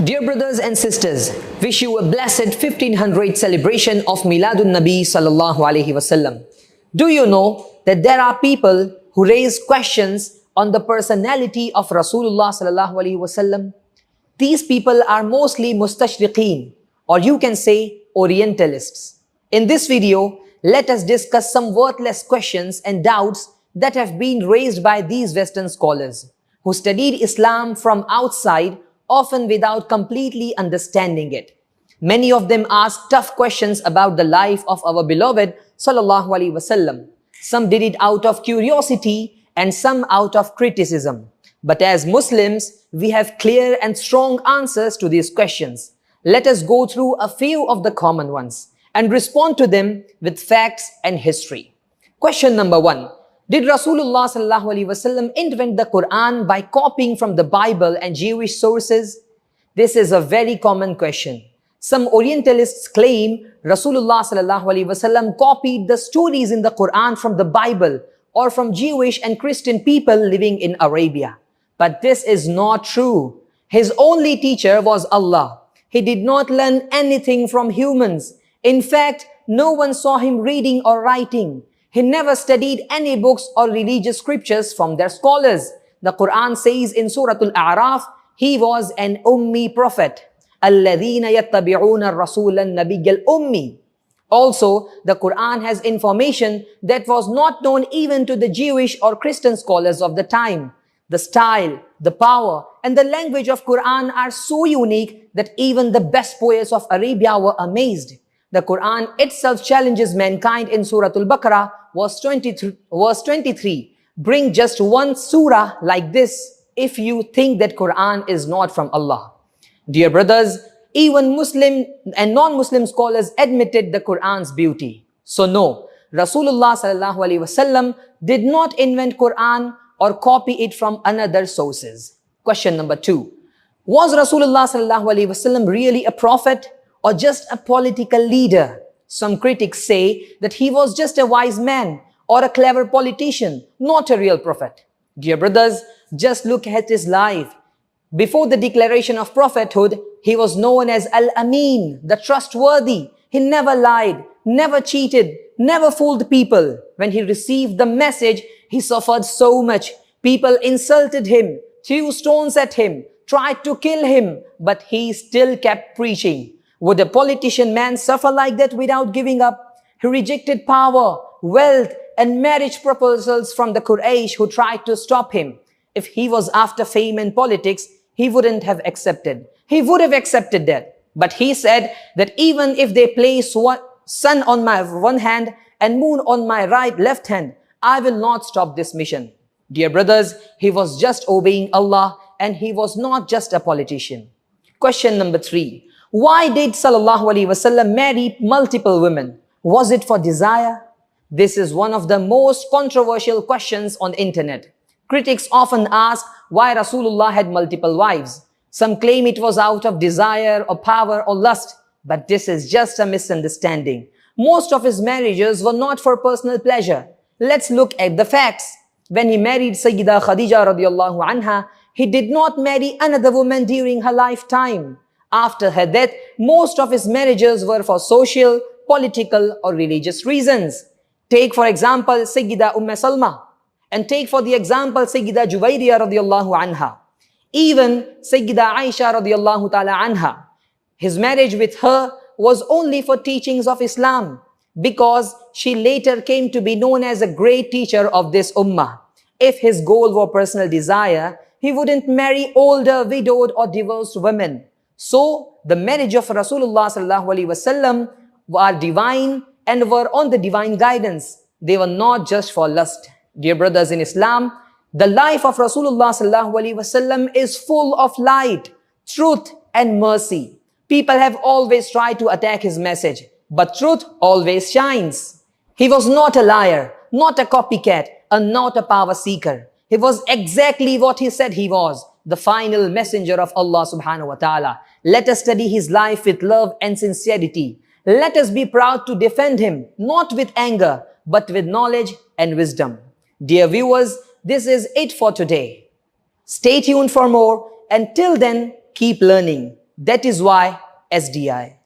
Dear brothers and sisters, wish you a blessed 1500 celebration of Miladun Nabi Sallallahu Alaihi Wasallam. Do you know that there are people who raise questions on the personality of Rasulullah Sallallahu Alaihi Wasallam? These people are mostly mustashriqeen, or you can say Orientalists. In this video, let us discuss some worthless questions and doubts that have been raised by these Western scholars who studied Islam from outside, often without completely understanding it. Many of them ask tough questions about the life of our beloved Sallallahu Alaihi Wasallam. Some did it out of curiosity and some out of criticism. But as Muslims, we have clear and strong answers to these questions. Let us go through a few of the common ones and respond to them with facts and history. Question number 1. Did Rasulullah Sallallahu Alaihi Wasallam invent the Quran by copying from the Bible and Jewish sources? This is a very common question. Some Orientalists claim Rasulullah Sallallahu Alaihi Wasallam copied the stories in the Quran from the Bible or from Jewish and Christian people living in Arabia. But this is not true. His only teacher was Allah. He did not learn anything from humans. In fact, no one saw him reading or writing. He never studied any books or religious scriptures from their scholars. The Quran says in Surah Al-A'raf, he was an Ummi prophet. الَّذِينَ يَتَّبِعُونَ الرَّسُولَ النَّبِيَّ الْأُمِّي. Also, the Quran has information that was not known even to the Jewish or Christian scholars of the time. The style, the power, and the language of Quran are so unique that even the best poets of Arabia were amazed. The Quran itself challenges mankind in Surah Al-Baqarah, verse 23. Bring just one surah like this if you think that Quran is not from Allah. Dear brothers, even Muslim and non-Muslim scholars admitted the Quran's beauty. So no, Rasulullah Sallallahu Alaihi Wasallam did not invent Quran or copy it from another sources. Question number 2. Was Rasulullah Sallallahu Alaihi Wasallam really a prophet or just a political leader? Some critics say that he was just a wise man or a clever politician, not a real prophet. Dear brothers, just look at his life. Before the declaration of prophethood, he was known as Al-Amin, the trustworthy. He never lied, never cheated, never fooled people. When he received the message, he suffered so much. People insulted him, threw stones at him, tried to kill him, but he still kept preaching. Would a politician man suffer like that without giving up? He rejected power, wealth, and marriage proposals from the Quraysh who tried to stop him. If he was after fame and politics, he wouldn't have accepted. He would have accepted that. But he said that even if they place sun on my one hand and moon on my left hand, I will not stop this mission. Dear brothers, he was just obeying Allah and he was not just a politician. Question number 3. Why did Sallallahu Alaihi Wasallam marry multiple women? Was it for desire? This is one of the most controversial questions on the internet. Critics often ask why Rasulullah had multiple wives. Some claim it was out of desire or power or lust, but this is just a misunderstanding. Most of his marriages were not for personal pleasure. Let's look at the facts. When he married Sayyida Khadija radiallahu anha, he did not marry another woman during her lifetime. After her death, most of his marriages were for social, political, or religious reasons. Take for example Sayyida Salma, and take for the example Sayyida Juwayriyah radiallahu anha. Even Sayyida Aisha radiallahu ta'ala anha. His marriage with her was only for teachings of Islam, because she later came to be known as a great teacher of this ummah. If his goal were personal desire, he wouldn't marry older, widowed, or divorced women. So, the marriage of Rasulullah Sallallahu Alaihi Wasallam were divine and were on the divine guidance. They were not just for lust. Dear brothers in Islam, the life of Rasulullah Sallallahu Alaihi Wasallam is full of light, truth, and mercy. People have always tried to attack his message, but truth always shines. He was not a liar, not a copycat, and not a power seeker. He was exactly what he said he was, the final messenger of Allah subhanahu wa ta'ala. Let us study his life with love and sincerity. Let us be proud to defend him, not with anger, but with knowledge and wisdom. Dear viewers, this is it for today. Stay tuned for more, and till then, keep learning. That is why SDI.